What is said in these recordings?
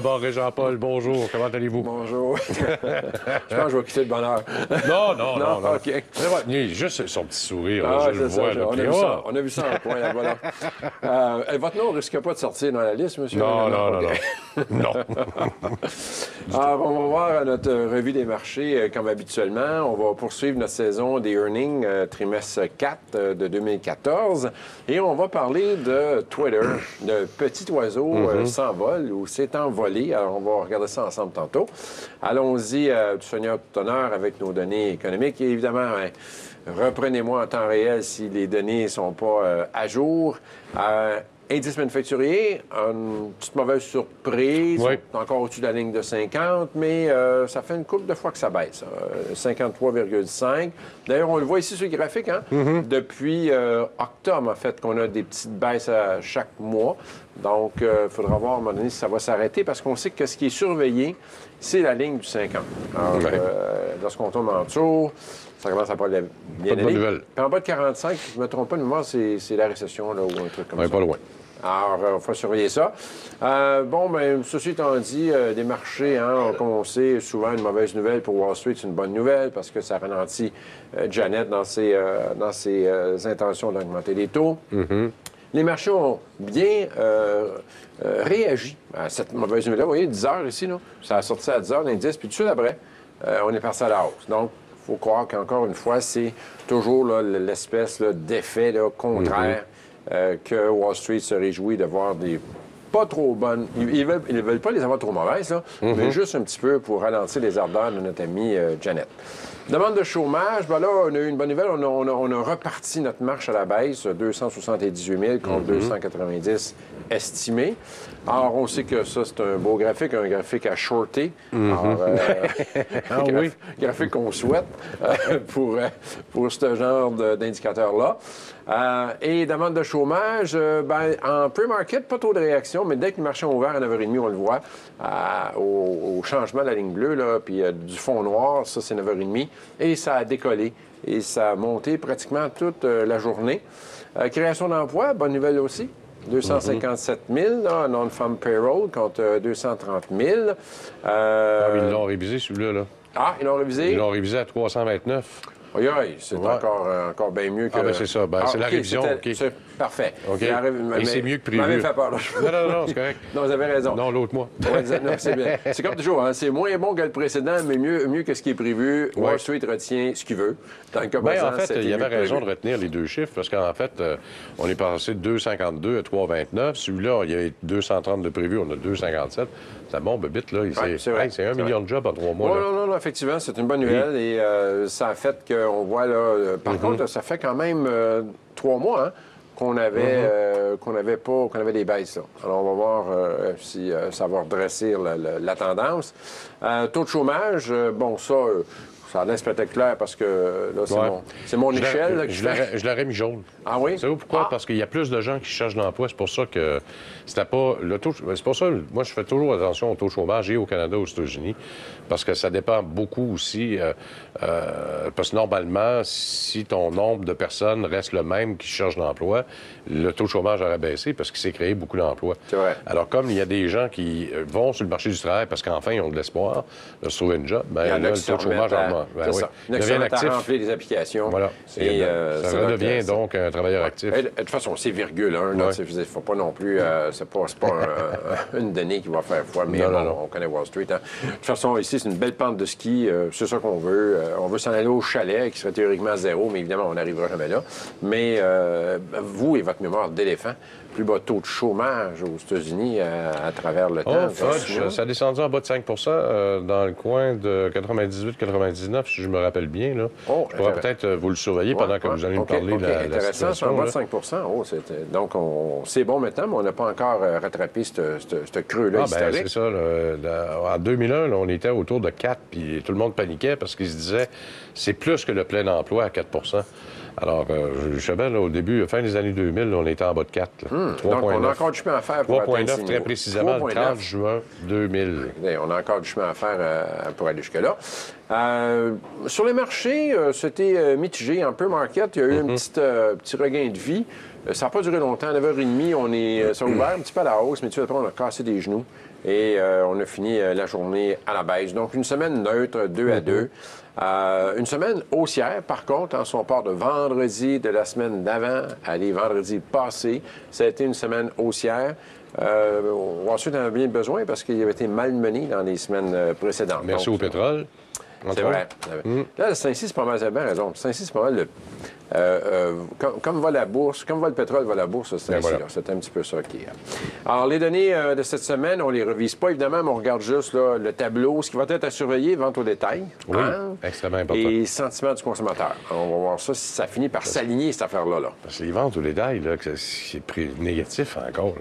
d'abord, Jean-Paul, bonjour. Comment allez-vous? Bonjour. Je pense que je vais quitter le bonheur. Non. OK. Juste son petit sourire, Ah, je le vois. Ça. On a vu ça en point, là, voilà. Votre nom ne risque pas de sortir dans la liste, monsieur? Non. Alors, on va voir notre revue des marchés comme habituellement. On va poursuivre notre saison des earnings trimestre 4 de 2014. Et on va parler de Twitter, de petit oiseau s'envole ou s'est envolé. Alors, on va regarder ça ensemble tantôt. Allons-y, du Seigneur tout honneur, avec nos données économiques. Et évidemment, reprenez-moi en temps réel si les données ne sont pas à jour. Indice manufacturier, une petite mauvaise surprise. Oui. On est encore au-dessus de la ligne de 50, mais ça fait une couple de fois que ça baisse. 53,5. D'ailleurs, on le voit ici sur le graphique, hein? Depuis octobre, en fait, qu'on a des petites baisses à chaque mois. Donc, il faudra voir à un moment donné si ça va s'arrêter, parce qu'on sait que ce qui est surveillé, c'est la ligne du 50. Alors, lorsqu'on tombe en dessous, ça commence à pas bien aller. Puis en bas de 45, je ne me trompe pas de mémoire, c'est la récession, là, ou un truc comme ça. Pas loin. Alors, il faut surveiller ça. Ceci étant dit, des marchés, comme on sait, souvent une mauvaise nouvelle pour Wall Street, c'est une bonne nouvelle parce que ça ralentit Janet dans ses intentions d'augmenter les taux. Les marchés ont bien réagi à cette mauvaise nouvelle-là. Vous voyez, 10 heures ici, là, ça a sorti à 10 heures l'indice, puis tout de suite après, on est passé à la hausse. Donc, il faut croire qu'encore une fois, c'est toujours là, l'espèce là, d'effet là, contraire que Wall Street se réjouit de voir des pas trop bonnes. Ils ne veulent pas les avoir trop mauvaises, là, mais juste un petit peu pour ralentir les ardeurs de notre amie Janet. Demande de chômage, là, on a eu une bonne nouvelle. On a reparti notre marche à la baisse, 278 000 contre 290 estimés. Alors, on sait que ça, c'est un beau graphique, un graphique à shorter. Graphique qu'on souhaite pour ce genre d'indicateur-là. Et demande de chômage, en pre-market, pas trop de réaction, mais dès que le marché est ouvert à 9h30, on le voit, au changement de la ligne bleue, là, puis du fond noir, ça, c'est 9h30, et ça a décollé. Et ça a monté pratiquement toute la journée. Création d'emplois, bonne nouvelle aussi. 257 000, non-farm payroll, contre 230 000. Ils l'ont révisé, celui-là. Là. Ah, ils l'ont révisé? Ils l'ont révisé à 329. Oui, c'est encore bien mieux que... Ah, c'est ça. C'est la révision. C'est parfait. Okay. Mais c'est mieux que prévu. M'avait fait peur. Non, c'est correct. Non, vous avez raison. Non, l'autre mois. Non, c'est bien. C'est comme toujours, c'est moins bon que le précédent, mais mieux que ce qui est prévu. Wall Street retient ce qu'il veut. En fait, il y avait raison de retenir les deux chiffres, parce qu'en fait, on est passé de 2,52 à 3,29. Celui-là, il y avait 230 de prévu, on a 2,57. Ça bombe vite, là. C'est 1 million de jobs en 3 mois. Non, effectivement, c'est une bonne nouvelle. Et ça a fait qu'on voit, là... Par contre, ça fait quand même 3 mois, qu'on avait des baisses. Là. Alors, on va voir si ça va redresser la tendance. Taux de chômage, ça a l'air spectaculaire parce que là, c'est mon échelle. Je l'aurais mis jaune. Ah oui? Savez-vous pourquoi? Parce qu'il y a plus de gens qui cherchent d'emploi. C'est pour ça que c'était pas le taux. C'est pour ça que moi, je fais toujours attention au taux de chômage et au Canada, aux États-Unis, parce que ça dépend beaucoup aussi. Parce que normalement, si ton nombre de personnes reste le même qui cherchent d'emploi, le taux de chômage aurait baissé parce qu'il s'est créé beaucoup d'emplois. C'est vrai. Alors, comme il y a des gens qui vont sur le marché du travail parce qu'enfin, ils ont de l'espoir de se trouver une job, là, le taux de chômage augmente. Il devient actif. À remplir les applications. Voilà. Et ça redevient donc un travailleur actif. De toute façon, c'est virgule 1. Il ne faut pas non plus... c'est pas une donnée qui va faire foi, mais on connaît Wall Street. De toute façon, ici, c'est une belle pente de ski. C'est ça qu'on veut. On veut s'en aller au chalet, qui serait théoriquement zéro, mais évidemment, on n'arrivera jamais là. Mais vous et votre mémoire d'éléphant, plus bas taux de chômage aux États-Unis à travers le temps. Ça a descendu en bas de 5 dans le coin de 98-99, si je me rappelle bien. Là. Je pourrais peut-être vous le surveiller pendant que vous allez me parler de la situation. C'est en bas de 5 donc, c'est bon maintenant, mais on n'a pas encore rattrapé ce creux-là historique. C'est ça. En 2001, là, on était autour de 4, puis tout le monde paniquait parce qu'il se disait c'est plus que le plein emploi à 4 Alors, je savais, là, au début, fin des années 2000, là, on était en bas de 4. 3,9. Donc, on a encore du chemin à faire pour atteindre 3,9 très précisément, le 30 juin 2000. On a encore du chemin à faire pour aller jusque-là. Sur les marchés, c'était mitigé, un peu market. Il y a eu un petit regain de vie. Ça n'a pas duré longtemps. À 9h30, ça a ouvert un petit peu à la hausse, mais tout de suite après, on a cassé des genoux. Et on a fini la journée à la baisse. Donc, une semaine neutre, 2-2. Une semaine haussière, par contre, si on part de vendredi de la semaine d'avant à les vendredis passés, ça a été une semaine haussière. Ensuite, on en a bien besoin parce qu'il avait été malmené dans les semaines précédentes. Merci au pétrole. C'est vrai. Là, le Saint-Cyr, c'est pas mal, vous avez bien raison. Saint-Cyr, c'est pas mal comme va la bourse, comme va le pétrole, va la bourse, c'est un petit peu ça qui est. Alors, les données de cette semaine, on ne les revise pas, évidemment, mais on regarde juste là, le tableau, ce qui va être à surveiller, vente au détail. Oui, extrêmement important. Et sentiment du consommateur. On va voir ça, si ça finit par s'aligner, cette affaire-là. Parce que les ventes au détail, là, c'est négatif encore.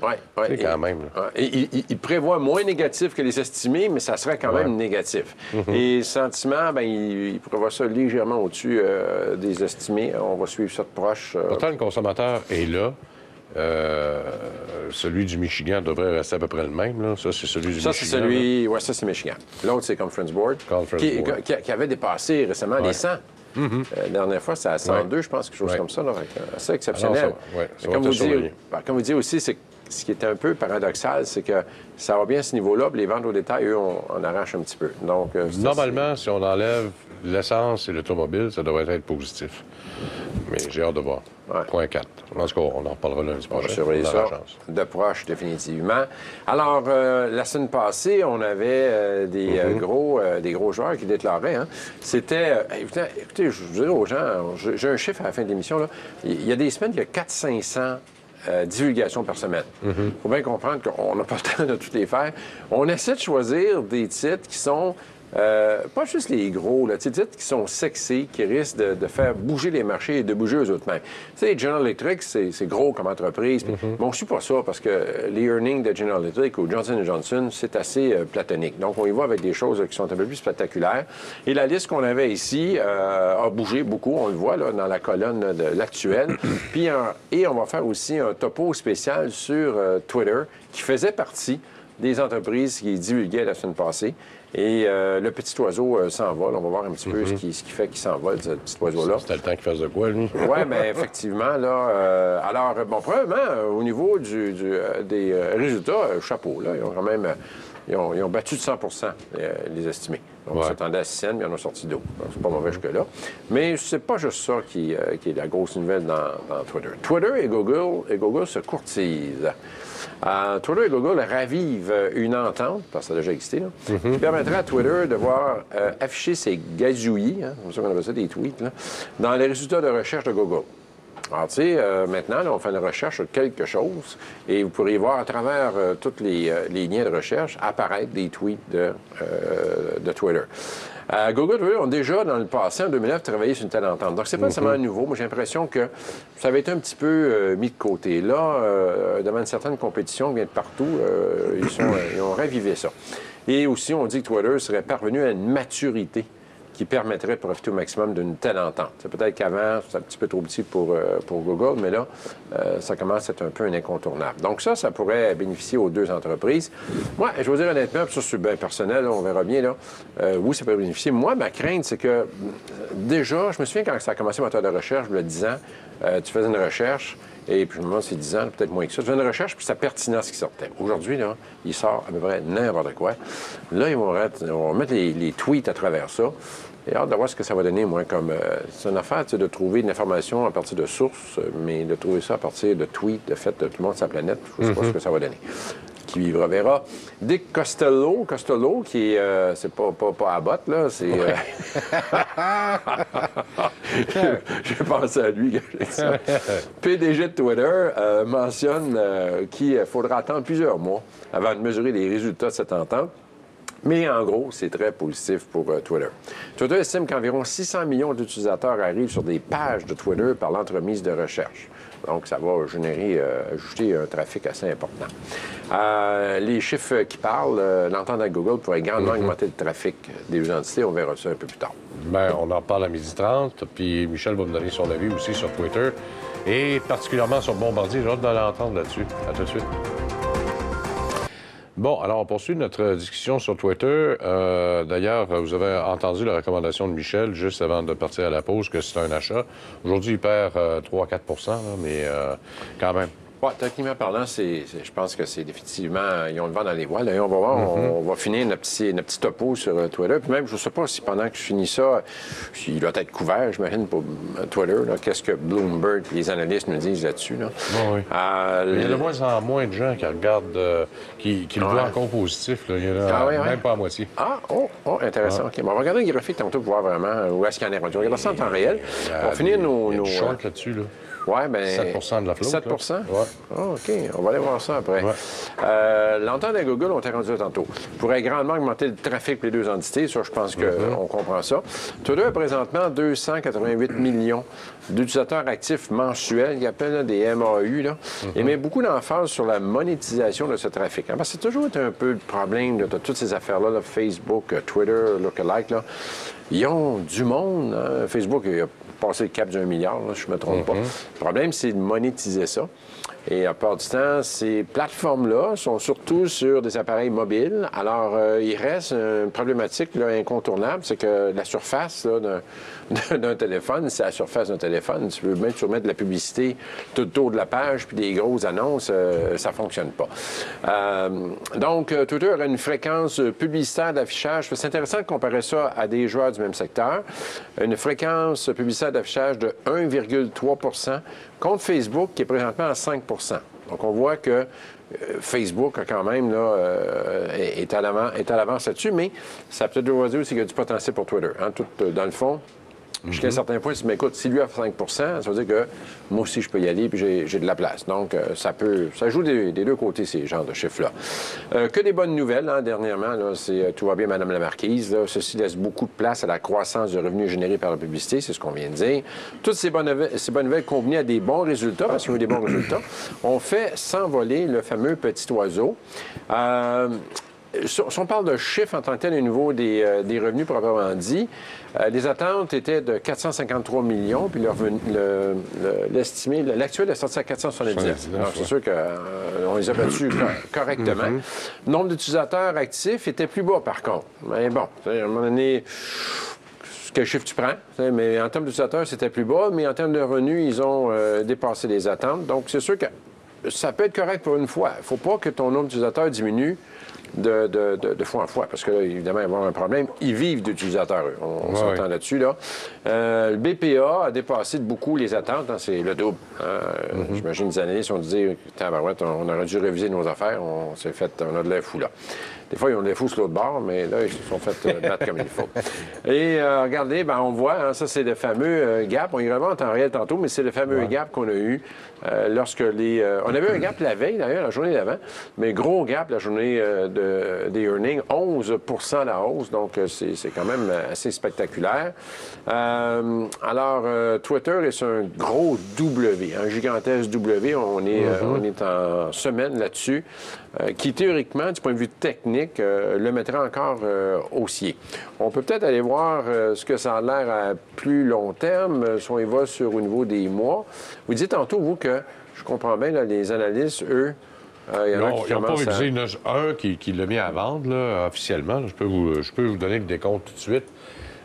Oui, quand même. Il prévoit moins négatif que les estimés, mais ça serait quand même négatif. Et sentiment, bien, il prévoit ça légèrement au-dessus des estimés. On va suivre ça de proche. Pourtant, le consommateur est là. Celui du Michigan devrait rester à peu près le même. Là. Ça, c'est celui du Michigan. Ça, c'est celui... Oui, ça, c'est Michigan. L'autre, c'est Conference Board, qui avait dépassé récemment les 100. La dernière fois, c'était à 102, je pense, quelque chose comme ça. C'est exceptionnel. Comme vous dites aussi, c'est ce qui est un peu paradoxal, c'est que ça va bien à ce niveau-là, puis les ventes au détail, eux, on arrache un petit peu. Donc, normalement, si on enlève l'essence et l'automobile, ça devrait être positif. Mais j'ai hâte de voir. Point 4. En tout cas, on en reparlera lundi prochain. On va surveiller ça de proche, définitivement. Alors, la semaine passée, on avait des gros joueurs qui déclaraient. C'était... écoutez, je vous dirais aux gens, j'ai un chiffre à la fin de l'émission. Là. Il y a des semaines, il y a 400-500 divulgations par semaine. Il faut bien comprendre qu'on n'a pas le temps de toutes les faire. On essaie de choisir des titres qui sont pas juste les gros, là, des titres qui sont sexy, qui risquent de faire bouger les marchés et de bouger eux autres mêmes. Tu sais, General Electric, c'est gros comme entreprise, mais on ne suit pas ça parce que les earnings de General Electric ou Johnson & Johnson, c'est assez platonique. Donc, on y va avec des choses qui sont un peu plus spectaculaires. Et la liste qu'on avait ici a bougé beaucoup, on le voit là, dans la colonne de l'actuel. Puis, et on va faire aussi un topo spécial sur Twitter qui faisait partie des entreprises qui divulguaient la semaine passée. Et le petit oiseau s'envole. On va voir un petit peu ce qui fait qu'il s'envole, ce petit oiseau-là. C'était le temps qu'il fasse de quoi, lui? Oui, bien, effectivement. Là, alors, bon, premièrement, au niveau des résultats, chapeau, là, ils ont quand même... Ils ont battu de 100 les estimés. On s'attendait à 6 cents, mais ils en ont sorti d'eau. C'est pas mauvais jusque-là. Mais c'est pas juste ça qui est la grosse nouvelle dans Twitter. Twitter et Google se courtisent. Twitter et Google ravivent une entente, parce que ça a déjà existé, là, qui permettrait à Twitter de voir afficher ses gazouillis, comme ça qu'on appelle ça, des tweets, là, dans les résultats de recherche de Google. Alors, tu sais, maintenant, là, on fait une recherche sur quelque chose et vous pourriez voir à travers tous les liens de recherche apparaître des tweets de Twitter. Google et Twitter ont déjà, dans le passé, en 2009, travaillé sur une telle entente. Donc, c'est pas nécessairement nouveau. Moi, j'ai l'impression que ça avait été un petit peu mis de côté. Là, devant une certaine compétition qui vient de partout, ils ont ravivé ça. Et aussi, on dit que Twitter serait parvenu à une maturité qui permettrait de profiter au maximum d'une telle entente. C'est peut-être qu'avant, c'est un petit peu trop petit pour Google, mais là, ça commence à être un peu un incontournable. Donc ça pourrait bénéficier aux deux entreprises. Moi, je veux dire honnêtement, puis ça, c'est bien personnel, là, on verra bien, là. Oui, ça peut bénéficier. Moi, ma crainte, c'est que, déjà, je me souviens quand ça a commencé, moteur de recherche, il y a 10 ans, tu faisais une recherche, et puis je me demande, c'est 10 ans, peut-être moins que ça. Tu faisais une recherche, puis c'est pertinence qui sortait. Aujourd'hui, là, il sort à peu près n'importe quoi. Là, ils vont mettre les tweets à travers ça. Et hâte de voir ce que ça va donner, moi, comme... c'est une affaire, de trouver une information à partir de sources, mais de trouver ça à partir de tweets, de fait, de tout le monde sur la planète. Je ne sais pas ce que ça va donner. Qui vivra verra. Dick Costello, qui est... c'est pas Abbott, là, c'est... J'ai pensé à lui quand j'ai dit ça. PDG de Twitter mentionne qu'il faudra attendre plusieurs mois avant de mesurer les résultats de cette entente. Mais en gros, c'est très positif pour Twitter. Twitter estime qu'environ 600 millions d'utilisateurs arrivent sur des pages de Twitter par l'entremise de recherche. Donc, ça va ajouter un trafic assez important. Les chiffres qui parlent, l'entente avec Google pourrait grandement augmenter le trafic des deux entités. On verra ça un peu plus tard. Bien, on en reparle à 12h30. Puis Michel va me donner son avis aussi sur Twitter et particulièrement sur Bombardier. J'ai hâte de l'entendre là-dessus. À tout de suite. Bon, alors on poursuit notre discussion sur Twitter. D'ailleurs, vous avez entendu la recommandation de Michel juste avant de partir à la pause que c'est un achat. Aujourd'hui, il perd 3-4 là, mais quand même. Oui, techniquement parlant, je pense que c'est définitivement, ils ont le vent dans les voiles. D'ailleurs, on va voir, on va finir notre petit topo sur Twitter. Puis même, je ne sais pas si pendant que je finis ça, il doit être couvert, j'imagine, pour Twitter. Qu'est-ce que Bloomberg et les analystes nous disent là-dessus? Là. Oui. Il y a de moins en moins de gens qui regardent, qui le voient encore positif. Là. Il y en a même pas à moitié. Intéressant. OK. Bon, on va regarder le graphique tantôt pour voir vraiment où est-ce qu'il y en est rendu. On regarde ça en temps réel. On va finir nos... Il y a du short là-dessus, là. Oui, bien... 7 de la flotte. 7 Oui. OK. On va aller voir ça après. Ouais. L'entente de Google, on t'a rendu là tantôt, pourrait grandement augmenter le trafic pour les deux entités. Ça, je pense qu'on comprend ça. Twitter a présentement 288 millions d'utilisateurs actifs mensuels, qu'ils appellent là, des MAU. Là. Et met beaucoup d'emphase sur la monétisation de ce trafic. Parce que c'est toujours été un peu le problème de toutes ces affaires-là, là, Facebook, Twitter, Lookalike. Là. Ils ont du monde. Hein. Facebook, il a passé le cap d'1 milliard, là, je ne me trompe pas. Le problème, c'est de monétiser ça. Et à part du temps, ces plateformes-là sont surtout sur des appareils mobiles. Alors, il reste une problématique là, incontournable, c'est que la surface là, d'un téléphone, c'est la surface d'un téléphone. Tu peux même mettre de la publicité tout autour de la page, puis des grosses annonces, ça ne fonctionne pas. Donc, Twitter a une fréquence publicitaire d'affichage. C'est intéressant de comparer ça à des joueurs du même secteur. Une fréquence publicitaire d'affichage de 1,3 contre Facebook, qui est présentement à 5 Donc, on voit que Facebook, quand même, là, est à l'avance là-dessus, mais ça peut être dire aussi qu'il y a du potentiel pour Twitter. Hein, tout, dans le fond, jusqu'à un certain point, mais écoute, si lui a 5 ça veut dire que moi aussi, je peux y aller puis j'ai de la place. Donc, ça joue des deux côtés, ces genres de chiffres-là. Que des bonnes nouvelles, hein, dernièrement, là, tout va bien, Mme la Marquise. Là, ceci laisse beaucoup de place à la croissance de revenus générés par la publicité, c'est ce qu'on vient de dire. Toutes ces bonnes nouvelles combinées à des bons résultats, parce qu'ils ont eu des bons résultats, ont fait s'envoler le fameux petit oiseau. Si on parle de chiffres en tant que tel au niveau des revenus proprement dit, les attentes étaient de 453 millions, puis l'estimé, l'actuel est sorti à 479. Donc, c'est sûr qu'on les a battus correctement. Le nombre d'utilisateurs actifs était plus bas, par contre. Mais bon, à un moment donné, quel chiffre tu prends? Mais en termes d'utilisateurs, c'était plus bas, mais en termes de revenus, ils ont dépassé les attentes. Donc, c'est sûr que ça peut être correct pour une fois. Il ne faut pas que ton nombre d'utilisateurs diminue de fois en fois, parce que là, évidemment, il va y avoir un problème. Ils vivent d'utilisateurs, eux. On s'entend là-dessus, là. Le BPA a dépassé de beaucoup les attentes. Hein, c'est le double. J'imagine les analystes ont dit, on aurait dû réviser nos affaires. On a de l'air fou, là. Des fois, ils ont de l'air fou sur l'autre bord, mais là, ils se sont fait battre comme il faut. Et regardez, on voit, hein, ça, c'est le fameux gap. On y revient en temps réel tantôt, mais c'est le fameux gap qu'on a eu lorsque on avait un gap la veille, d'ailleurs, la journée d'avant, mais gros gap la journée des earnings, 11 la hausse, donc c'est quand même assez spectaculaire. Alors, Twitter est sur un gros W, un gigantesque W. On est en semaine là-dessus, qui théoriquement, du point de vue technique, le mettrait encore haussier. On peut peut-être aller voir ce que ça a l'air à plus long terme, si on y va au niveau des mois. Vous dites tantôt, vous, que je comprends bien, là, les analystes, eux, ils n'ont pas révisé. Il y en a un qui l'a mis à vendre, là, officiellement. Là, je peux vous donner le décompte tout de suite.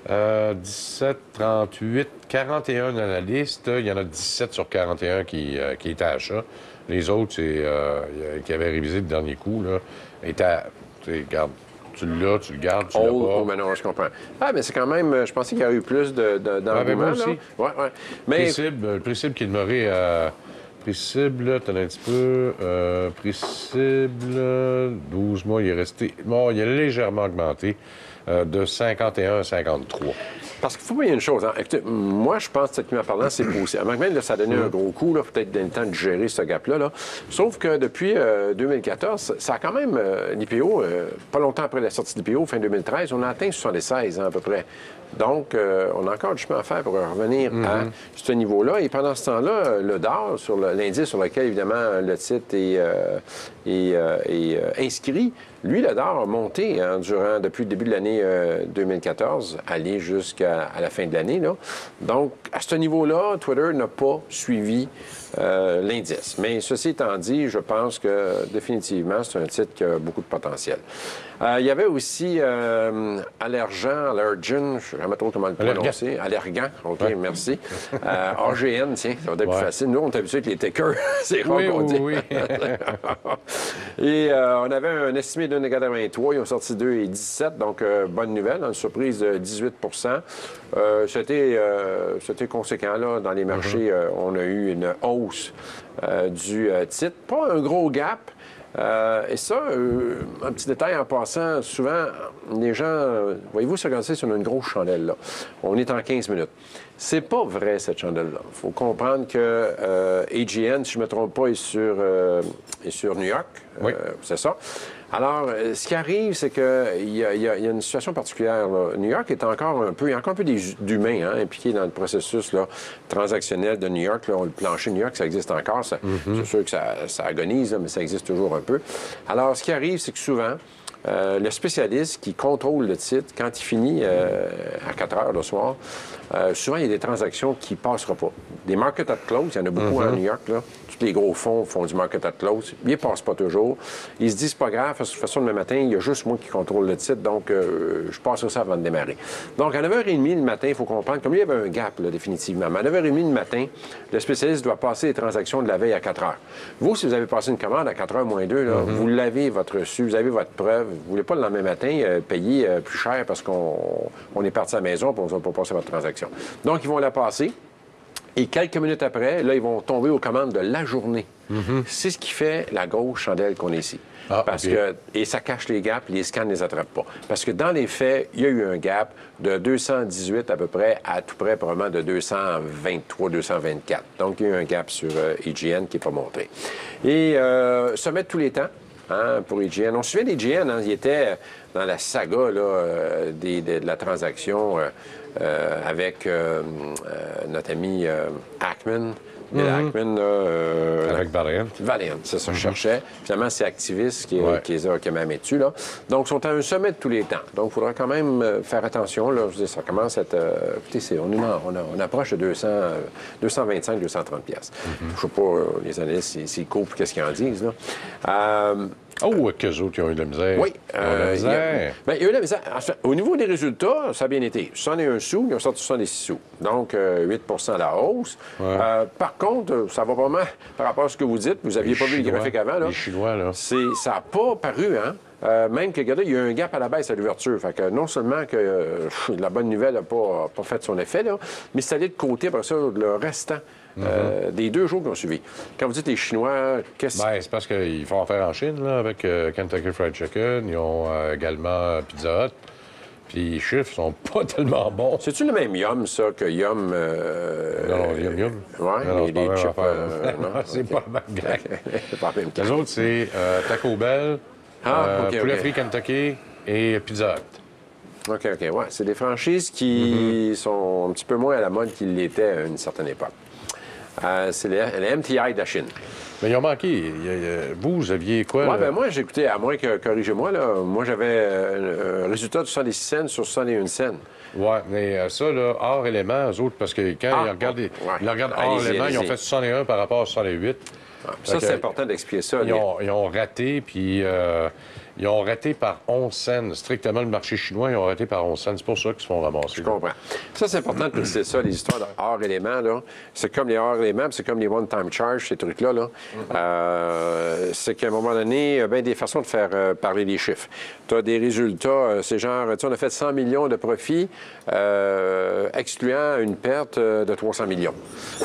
17, 38, 41 analystes. Il y en a 17 sur 41 qui étaient à achat. Les autres, qui avaient révisé le dernier coup, là, étaient à... Regarde, tu l'as, tu le gardes, tu l'as pas. Oh, mais non, je comprends. Ah, mais c'est quand même... Je pensais qu'il y aurait eu plus d'engouement, moi aussi. Ouais. Mais... Le prix-cible qui demeurait à... Prix-cible, t'en as un petit peu. Prix-cible, 12 mois, il est resté... Bon, il a légèrement augmenté de 51 à 53. Parce qu'il faut pas y une chose. Hein. Écoutez, moi, je pense, techniquement parlant, c'est poussé. À même, là, ça a donné un gros coup, là, peut-être dans le temps de gérer ce gap-là. Là. Sauf que depuis 2014, ça a quand même, l'IPO, pas longtemps après la sortie de l'IPO, fin 2013, on a atteint 76 à peu près. Donc, on a encore du chemin à faire pour revenir à ce niveau-là. Et pendant ce temps-là, le DAR, sur l'indice sur lequel, évidemment, le titre est inscrit, lui, le DAR a monté depuis le début de l'année 2014, aller jusqu'à à la fin de l'année. Donc, à ce niveau-là, Twitter n'a pas suivi l'indice. Mais ceci étant dit, je pense que définitivement, c'est un titre qui a beaucoup de potentiel. Il y avait aussi Allergan, je ne sais jamais trop comment le prononcer. Allergan, OK, ouais. Merci. AGN, tiens, ça va être plus facile. Nous, on est habitué avec les tickers. C'est rare qu'on dit. Oui. Et on avait un estimé de 1,83. Ils ont sorti 2,17. Donc, bonne nouvelle, une surprise de 18 C'était conséquent, là. Dans les marchés, on a eu une hausse du titre. Pas un gros gap. Et ça, un petit détail en passant, souvent, les gens, voyez-vous, se regarder sur une grosse chandelle, là. On est en 15 minutes. C'est pas vrai, cette chandelle-là. Il faut comprendre que AGN, si je ne me trompe pas, est sur New York. Oui. C'est ça. Alors, ce qui arrive, c'est qu'il y a une situation particulière, là. New York est encore un peu, il y a encore un peu d'humains impliqués dans le processus là, transactionnel de New York. Là. Le plancher de New York, ça existe encore. C'est sûr que ça agonise, là, mais ça existe toujours un peu. Alors, ce qui arrive, c'est que souvent, le spécialiste qui contrôle le titre, quand il finit à 4 heures le soir, souvent, il y a des transactions qui ne passeront pas. Des market at close, il y en a beaucoup à New York, là. Tous les gros fonds font du market at close. Ils ne passent pas toujours. Ils se disent, c'est pas grave, de toute façon, le matin, il y a juste moi qui contrôle le titre, donc je passerai ça avant de démarrer. Donc, à 9h30 le matin, il faut comprendre, comme il y avait un gap, là, définitivement, mais à 9h30 le matin, le spécialiste doit passer les transactions de la veille à 4 heures. Vous, si vous avez passé une commande à 4h moins 2, là, vous l'avez, votre reçu, vous avez votre preuve. Vous ne voulez pas le lendemain matin payer plus cher parce qu'on est parti à la maison et on ne va pas passer votre transaction. Donc, ils vont la passer. Et quelques minutes après, là, ils vont tomber aux commandes de la journée. C'est ce qui fait la grosse chandelle qu'on est ici. Et ça cache les gaps, les scans ne les attrapent pas. Parce que dans les faits, il y a eu un gap de 218 à peu près, à tout près probablement de 223, 224. Donc, il y a eu un gap sur AGN qui n'est pas montré. Et se mettre tous les temps. Pour AGN. On se souvient d'AGN, il était dans la saga là, de la transaction avec notre ami Ackman. Ackman, avec Valiant. Valiant, c'est ça que je cherchais. Finalement, c'est Activis qui m'a mis dessus. Là. Donc, ils sont à un sommet de tous les temps. Donc, il faudra quand même faire attention. Là. Je veux dire, ça commence à être... écoutez, on approche de 225, 230 piastres. Je ne sais pas, les analystes, s'ils coupent, qu'est-ce qu'ils en disent. Là. Qu'eux autres, ils ont eu de la misère. Oui. Ils ont eu de la misère. Il y a eu de la misère. Au niveau des résultats, ça a bien été. 61 sous, ils ont sorti 76 sous. Donc, 8 à la hausse. Par contre, ça va vraiment, par rapport à ce que vous dites, vous n'aviez pas vu le graphique avant. Là. Les Chinois, là. Ça n'a pas paru, même que, regardez, il y a un gap à la baisse à l'ouverture. Fait que non seulement que la bonne nouvelle n'a pas fait son effet, là, mais c'est allé de côté, après ça, le restant. Des 2 jours qui ont suivi. Quand vous dites les Chinois, qu'est-ce que... c'est parce qu'ils font affaire en Chine, là, avec Kentucky Fried Chicken. Ils ont également Pizza Hut. Puis les chiffres sont pas tellement bons. C'est-tu le même Yum, ça, que Yum... Non, Yum. Oui, les chips... c'est pas la même gang. C'est pas la même gang. Les autres, c'est Taco Bell, Poulet Frit Kentucky et Pizza Hut. OK. Ouais, c'est des franchises qui sont un petit peu moins à la mode qu'ils l'étaient à une certaine époque. C'est le MTI de la Chine. Mais ils ont manqué. Vous aviez quoi? Oui, bien moi, j'ai écouté, à moins que, corrigez-moi, là, moi, j'avais un résultat de 76 cents sur 61 cents. Oui, mais ça, là, hors éléments, eux autres, parce que quand ils regardent hors éléments, ils ont fait 61 par rapport à 68. Ça, c'est important d'expliquer ça. Ils ont raté, puis ils ont raté par 11 cents. Strictement, le marché chinois, ils ont raté par 11 cents. C'est pour ça qu'ils se font ramasser. Je comprends. Ça, c'est important de préciser ça, les histoires de hors éléments, là. C'est comme les hors éléments, c'est comme les one-time charge, ces trucs-là, là. C'est qu'à un moment donné, il y a bien des façons de faire parler les chiffres. Tu as des résultats, c'est genre, on a fait 100 millions de profits, excluant une perte de 300 millions.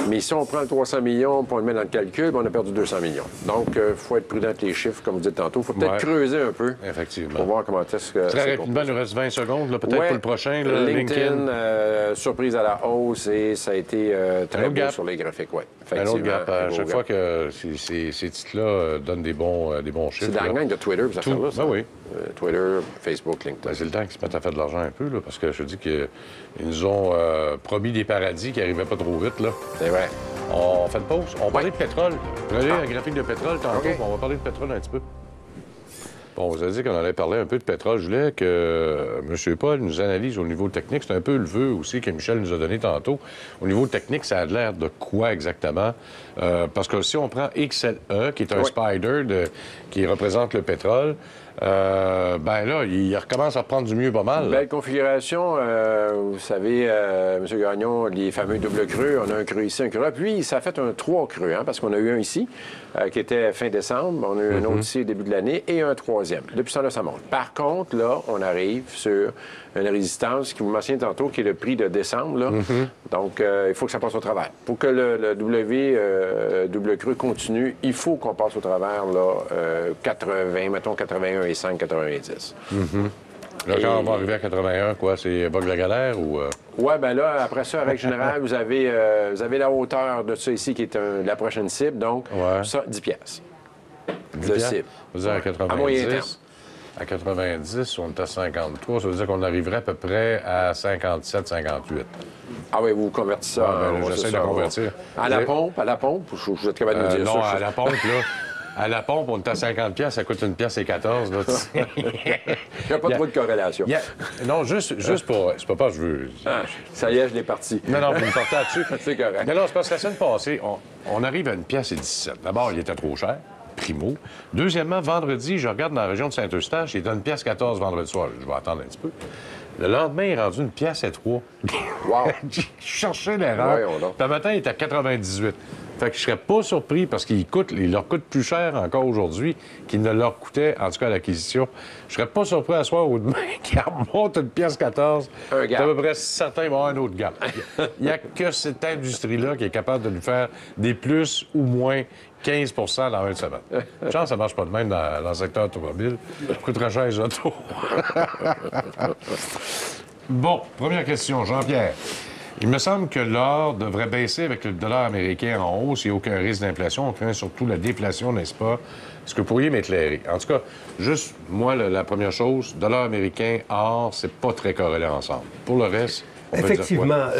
Mais si on prend le 300 millions pour le mettre dans le calcul, on a perdu 200 millions. Donc, il faut être prudent avec les chiffres, comme vous dites tantôt. Il faut peut-être creuser un peu. Effectivement. Pour voir comment est-ce que... Très rapidement, il nous reste 20 secondes, peut-être pour le prochain. Là, LinkedIn, surprise à la hausse, et ça a été très beau sur les graphiques. Ouais, un autre gap. À chaque fois que ces titres-là donnent des bons chiffres. C'est dans la gang de Twitter, ça fait là, ça. Ben oui. Twitter, Facebook, LinkedIn. C'est le temps qu'ils se mettent à faire de l'argent un peu, là, parce que je dis qu'ils nous ont promis des paradis qui n'arrivaient pas trop vite. Là. C'est vrai. On fait une pause. On va parler de pétrole. Vous avez un graphique de pétrole tantôt, on va parler de pétrole un petit peu. Bon, vous avez dit qu'on allait parler un peu de pétrole. Je voulais que M. Paul nous analyse au niveau technique. C'est un peu le vœu aussi que Michel nous a donné tantôt. Au niveau technique, ça a l'air de quoi exactement? Parce que si on prend XLE, qui est un spider qui représente le pétrole, ben là, il recommence à prendre du mieux pas mal. Belle configuration. Vous savez, M. Gagnon, les fameux double creux. On a un creux ici, un creux là. Puis, ça a fait un 3 creux, hein, parce qu'on a eu un ici, qui était fin décembre. On a eu un autre ici au début de l'année et un troisième. Depuis ça, là, ça monte. Par contre, là, on arrive sur une résistance qui vous mentionnez tantôt, qui est le prix de décembre. Là. Donc, il faut que ça passe au travers. Pour que le double creux continue, il faut qu'on passe au travers, là, 80, mettons 81,5, 90. Là, quand on va arriver à 81, quoi, c'est bug la galère ou... Oui, bien là, après ça, avec général, vous avez la hauteur de ça ici qui est la prochaine cible, donc ça, 10 piastres. 10 de piastres? cible. Ça veut dire à 90, à moyen terme. à 90, on est à 53, ça veut dire qu'on arriverait à peu près à 57, 58. Ah oui, vous convertissez ça. J'essaie de convertir. À la pompe, vous êtes capable de me dire non, ça. à la pompe, là. À la pompe, on est à 50 piastres, ça coûte une pièce et 14. Là, Il n'y a pas trop de corrélation. Non, juste pour... C'est pas je veux... Ça y est, je l'ai parti. Non, vous me portez là-dessus. C'est correct. Non, c'est parce que la semaine passée, on arrive à une pièce et 17. D'abord, il était trop cher. Primo. Deuxièmement, vendredi, je regarde dans la région de Saint-Eustache, il est à une pièce 14 vendredi soir. Je vais attendre un petit peu. Le lendemain, il est rendu une pièce et 3. Wow! Je cherchais l'erreur. Ouais, le matin, il est à 98. Fait que je serais pas surpris parce qu'il leur coûte plus cher encore aujourd'hui qu'il ne leur coûtait, en tout cas à l'acquisition. Je serais pas surpris à soir ou demain qu'il remonte une pièce 14. Un gap. C'est à peu près certain qu'il va y avoir un autre gap. Il n'y a que cette industrie-là qui est capable de nous faire des plus ou moins 15 dans une semaine. Chance, ça ne marche pas de même dans le secteur automobile. Ça coûterait cher les autos. Bon, première question, Jean-Pierre. Il me semble que l'or devrait baisser avec le dollar américain en hausse. Il n'y a aucun risque d'inflation. On craint surtout la déflation, n'est-ce pas? Est-ce que vous pourriez m'éclairer? En tout cas, juste, moi, la première chose, dollar américain, or, c'est pas très corrélé ensemble. Pour le reste, on peut dire quoi?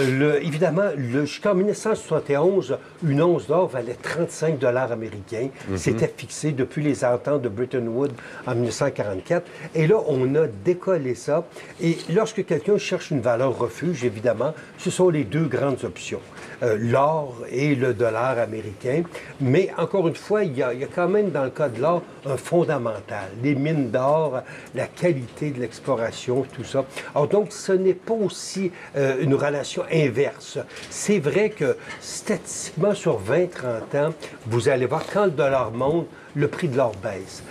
Évidemment, jusqu'en 1971, une once d'or valait 35 $ américains. C'était fixé depuis les ententes de Bretton Woods en 1944. Et là, on a décollé ça. Et lorsque quelqu'un cherche une valeur refuge, évidemment, ce sont les deux grandes options. L'or et le dollar américain. Mais encore une fois, il y a quand même, dans le cas de l'or, un fondamental. Les mines d'or, la qualité de l'exploration, tout ça. Alors donc, ce n'est pas aussi une relation inverse. C'est vrai que statistiquement, sur 20-30 ans, vous allez voir, quand le dollar monte, le prix de l'or baisse,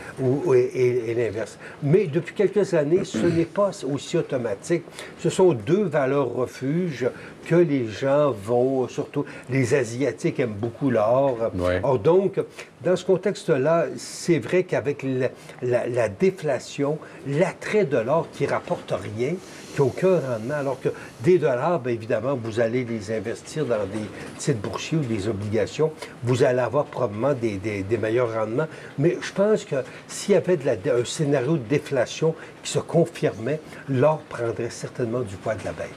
et l'inverse. Mais depuis quelques années, ce n'est pas aussi automatique. Ce sont deux valeurs refuges que les gens vont, surtout les Asiatiques aiment beaucoup l'or. Ouais. Alors donc, dans ce contexte-là, c'est vrai qu'avec la déflation, l'attrait de l'or qui rapporte rien, qui n'a aucun rendement, alors que des dollars, bien évidemment, vous allez les investir dans des titres boursiers ou des obligations, vous allez avoir probablement des meilleurs rendements. Mais je pense que s'il y avait un scénario de déflation qui se confirmait, l'or prendrait certainement du poids de la bête.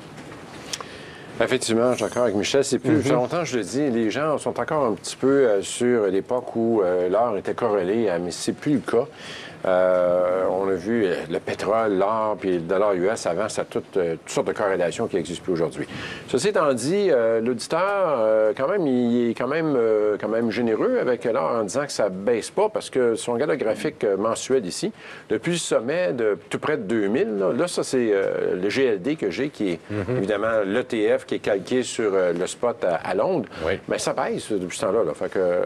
Effectivement, je suis d'accord avec Michel. C'est plus, ça fait longtemps que je le dis, les gens sont encore un petit peu sur l'époque où l'or était corrélé, mais c'est plus le cas. On a vu le pétrole, l'or, puis le dollar US avant, ça a toutes sortes de corrélations qui n'existent plus aujourd'hui. Ceci étant dit, l'auditeur, quand même, il est quand même généreux avec l'or en disant que ça ne baisse pas parce que si on regarde le graphique mensuel ici, depuis le sommet de tout près de 2000, là ça c'est le GLD que j'ai qui est évidemment l'ETF qui est calqué sur le spot à Londres, mais ça baisse depuis ce temps-là. Fait que,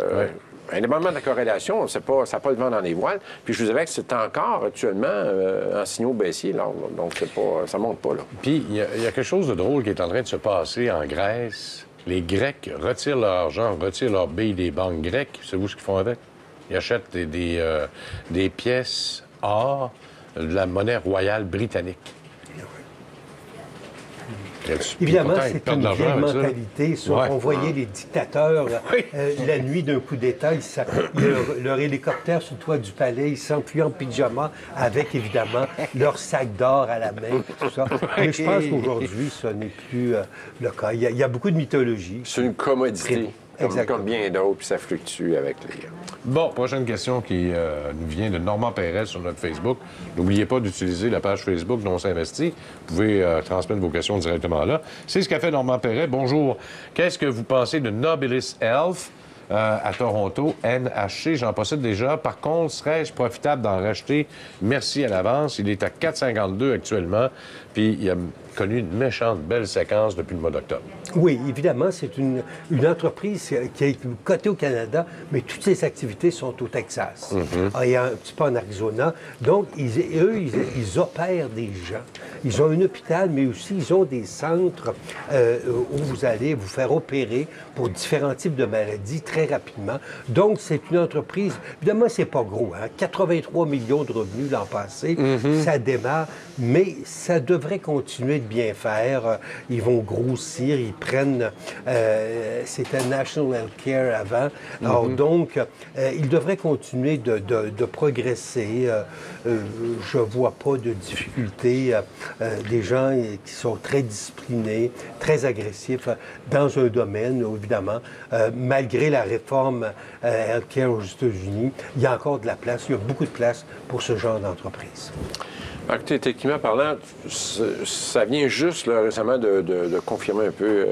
indépendamment de la corrélation, ça n'a pas le vent dans les voiles. Puis je vous dirais que c'est encore actuellement en signaux baissiers. Là, donc ça ne monte pas. Là. Puis il y a quelque chose de drôle qui est en train de se passer en Grèce. Les Grecs retirent leur argent, retirent leurs billes des banques grecques. Savez-vous ce qu'ils font avec? Ils achètent des pièces or de la monnaie royale britannique. Évidemment, c'est une vieille mentalité. On voyait les dictateurs, la nuit d'un coup d'État, leur hélicoptère sur le toit du palais, ils s'enfuient en pyjama avec, évidemment, leur sac d'or à la main, tout ça. Mais je pense qu'aujourd'hui, ce n'est plus le cas. Il y a beaucoup de mythologie. C'est une commodité. comme bien d'autres, puis ça fluctue avec les... Bon, prochaine question qui nous vient de Normand Perret sur notre Facebook. N'oubliez pas d'utiliser la page Facebook d'On s'investit. Vous pouvez transmettre vos questions directement là. C'est ce qu'a fait Normand Perret. Bonjour. Qu'est-ce que vous pensez de Nobilis Health à Toronto, NHC? J'en possède déjà. Par contre, serait-ce profitable d'en racheter? Merci à l'avance. Il est à 4,52 actuellement, puis il a connu une méchante belle séquence depuis le mois d'octobre. Oui, évidemment, c'est une entreprise qui est cotée au Canada, mais toutes ses activités sont au Texas et un petit peu en Arizona. Donc, ils opèrent des gens. Ils ont un hôpital, mais aussi ils ont des centres où vous allez vous faire opérer pour différents types de maladies très rapidement. Donc, c'est une entreprise, évidemment, c'est pas gros, hein? 83 millions de revenus l'an passé, ça démarre, mais ça devrait continuer de bien faire. Ils vont grossir, ils prennent... c'était National Healthcare avant. Alors, donc, ils devraient continuer de progresser. Je vois pas de difficulté. Des gens qui sont très disciplinés, très agressifs dans un domaine, évidemment. Malgré la réforme healthcare aux États-Unis, il y a encore de la place. Il y a beaucoup de place pour ce genre d'entreprise. Écoutez, techniquement parlant, ça vient juste là, récemment de confirmer un peu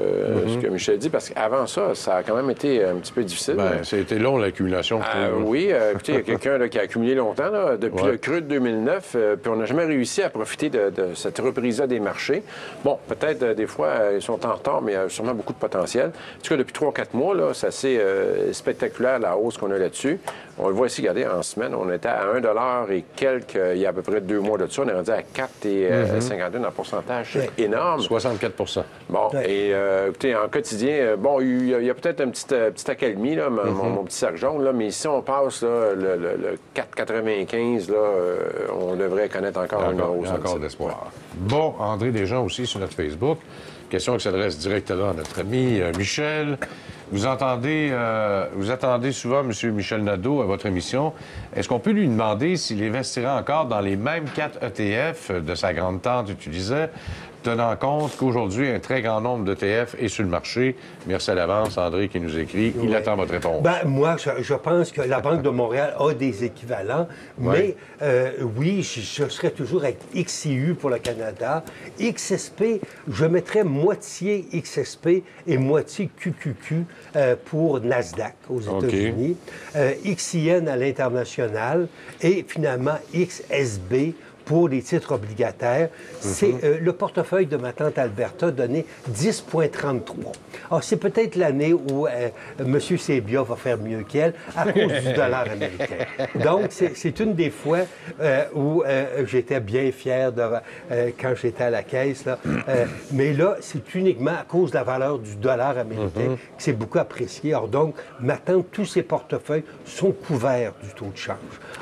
ce que Michel dit, parce qu'avant ça, ça a quand même été un petit peu difficile. Bien, ça a été long, l'accumulation. Oui, écoutez, il y a quelqu'un là, qui a accumulé longtemps, là, depuis le creux de 2009, puis on n'a jamais réussi à profiter de cette reprise-là des marchés. Bon, peut-être des fois, ils sont en retard, mais il y a sûrement beaucoup de potentiel. En tout cas, depuis 3-4 mois, là, c'est assez spectaculaire la hausse qu'on a là-dessus. On le voit ici, regardez, en semaine, on était à 1$ et quelques, il y a à peu près 2 mois de ça. On est rendu à 4,51 en pourcentage. C'est énorme. 64 Bon, et écoutez, en quotidien, bon, il y a peut-être une petite accalmie, là, mon petit sac jaune, là, mais ici, on passe là, le 4,95, là, on devrait connaître encore une hausse. Encore d'espoir. Bon, André Desjans aussi sur notre Facebook. Question qui s'adresse directement à notre ami Michel. Vous attendez souvent M. Michel Nadeau à votre émission. Est-ce qu'on peut lui demander s'il investira encore dans les mêmes 4 ETF de sa grande-tante utilisait, tenant compte qu'aujourd'hui, un très grand nombre d'ETF est sur le marché? Merci à l'avance, André, qui nous écrit. Il attend votre réponse. Ben, moi, je pense que la Banque de Montréal a des équivalents, mais oui, je serais toujours avec XIU pour le Canada. XSP, je mettrais moitié XSP et moitié QQQ pour Nasdaq aux États-Unis. XIN à l'international et finalement XSB pour les titres obligataires. C'est le portefeuille de ma tante Alberta donné 10,33. Alors, c'est peut-être l'année où M. Sebia va faire mieux qu'elle à cause du dollar américain. Donc, c'est une des fois où j'étais bien fier quand j'étais à la caisse. Là. Mais là, c'est uniquement à cause de la valeur du dollar américain que c'est beaucoup apprécié. Alors, donc, ma tante, tous ses portefeuilles sont couverts du taux de change.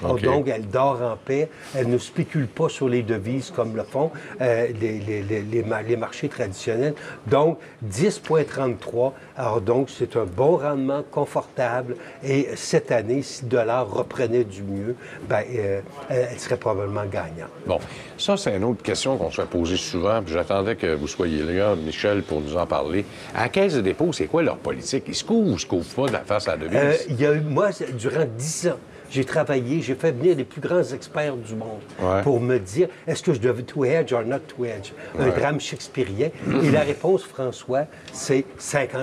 Alors, donc, elle dort en paix. Elle ne spécule pas sur les devises comme le font les marchés traditionnels. Donc, 10,33. Alors, donc, c'est un bon rendement confortable. Et cette année, si le dollar reprenait du mieux, bien, elle serait probablement gagnante. Bon, ça, c'est une autre question qu'on se fait poser souvent. Puis j'attendais que vous soyez là, Michel, pour nous en parler. À la Caisse de dépôt, c'est quoi leur politique? Ils se couvrent ou ne se couvrent pas de la face à la devise? Il y a eu, moi, durant 10 ans, j'ai travaillé, j'ai fait venir les plus grands experts du monde pour me dire est-ce que je devais to hedge or not to hedge? Un drame shakespearien. Et la réponse, François, c'est 50-50.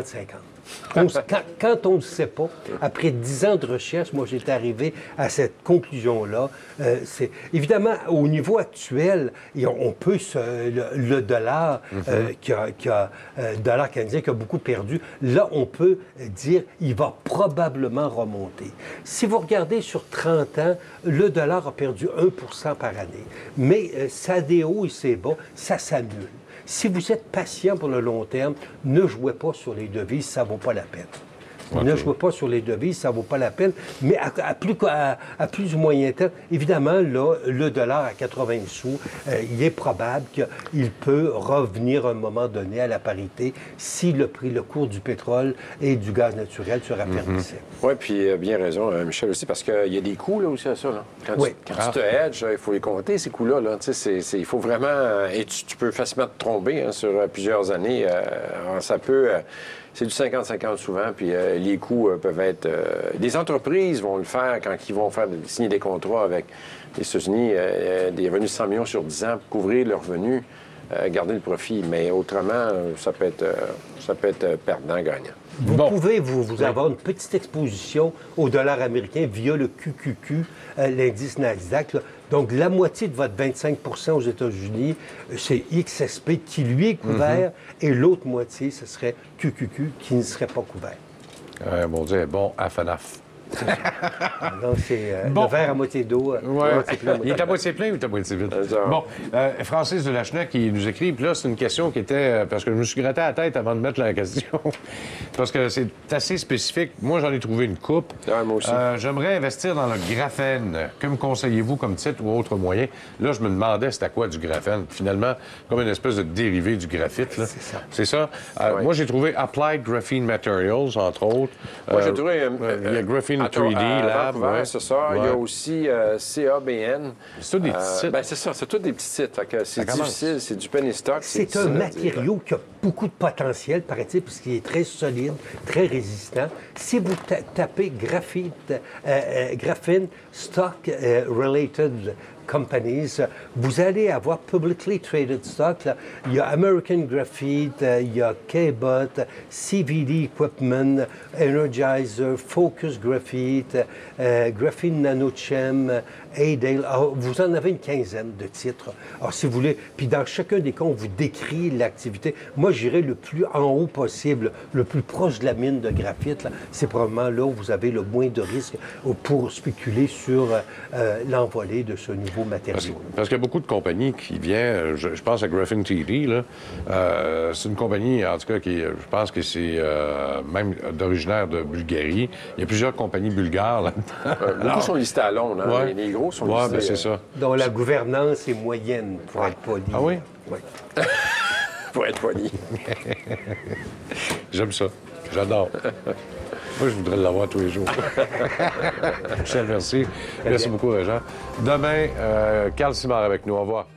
Quand on ne sait pas, après 10 ans de recherche, moi, j'étais arrivé à cette conclusion-là. Évidemment, au niveau actuel, on peut le dollar, dollar canadien qui a beaucoup perdu, là, on peut dire il va probablement remonter. Si vous regardez sur 30 ans, le dollar a perdu 1% par année. Mais ça a des hauts et ses bas, ça s'annule. Si vous êtes patient pour le long terme, ne jouez pas sur les devises, ça ne vaut pas la peine. Ne jouez pas sur les devises, ça ne vaut pas la peine. Mais à plus ou moyen terme, évidemment, là, le dollar à 80 sous, il est probable qu'il peut revenir à un moment donné à la parité si le cours du pétrole et du gaz naturel se raffermissait. Oui, puis bien raison, Michel, aussi, parce qu'il y a des coûts là aussi à ça. Là. Quand tu te hedges, il faut les compter, ces coûts-là. Là. Il faut vraiment... Et tu peux facilement te tromper sur plusieurs années. Ça peut... c'est du 50-50 souvent, puis les coûts peuvent être... des entreprises vont le faire quand ils vont signer des contrats avec les États-Unis, des revenus de 100 millions sur 10 ans pour couvrir leurs revenus, garder le profit. Mais autrement, ça peut être perdant-gagnant. Vous pouvez vous avoir une petite exposition au dollar américain via le QQQ, l'indice Nasdaq. Là. Donc, la moitié de votre 25 aux États-Unis, c'est XSP qui, lui, est couvert, et l'autre moitié, ce serait QQQ qui ne serait pas couvert. Mon Dieu, bon à FNAF. Donc, c'est le verre à moitié d'eau. Il est à moitié plein ou à moitié vide? Bon, Francis de Lachenay qui nous écrit, puis là, c'est une question qui était... Parce que je me suis gratté la tête avant de mettre la question. Parce que c'est assez spécifique. Moi, j'en ai trouvé une coupe. Moi aussi. J'aimerais investir dans le graphène. Que me conseillez-vous comme titre ou autre moyen? Là, je me demandais c'était quoi du graphène. Finalement, comme une espèce de dérivé du graphite. Là. C'est ça. Moi, j'ai trouvé Applied Graphene Materials, entre autres. Moi, j'ai trouvé... il y a Graphene 3D Lab. C'est ça. Il y a aussi CABN. C'est tous des petits sites. C'est ça. C'est tous des petits sites. C'est difficile. C'est du penny stock. C'est un matériau qui a beaucoup de potentiel, paraît-il, puisqu'il est très solide, très résistant. Si vous tapez Graphene Stock Related Companies, vous allez avoir publicly traded stock. Là. Il y a American Graphite, il y a K-Bot, CVD Equipment, Energizer, Focus Graphite, Graphene Nanochem, Adale. Alors, vous en avez une quinzaine de titres. Alors, si vous voulez, puis dans chacun des cas, on vous décrit l'activité. Moi, j'irai le plus en haut possible, le plus proche de la mine de graphite. C'est probablement là où vous avez le moins de risques pour spéculer sur l'envolée de ce nouveau matériau. Parce qu'il y a beaucoup de compagnies qui viennent, je pense à Graphene TD, là, c'est une compagnie, en tout cas, qui, je pense que c'est même d'originaire de Bulgarie. Il y a plusieurs compagnies bulgares là-dedans. Beaucoup sont listés à Londres. Hein? Les gros sont listés. Ben c'est ça. Donc, la gouvernance est moyenne, pour être poli. Ah oui? Oui. Pour être poli. J'aime ça. J'adore. Moi, je voudrais l'avoir tous les jours. Michel, merci. Merci beaucoup, Jean. Demain, Carl Simard avec nous. Au revoir.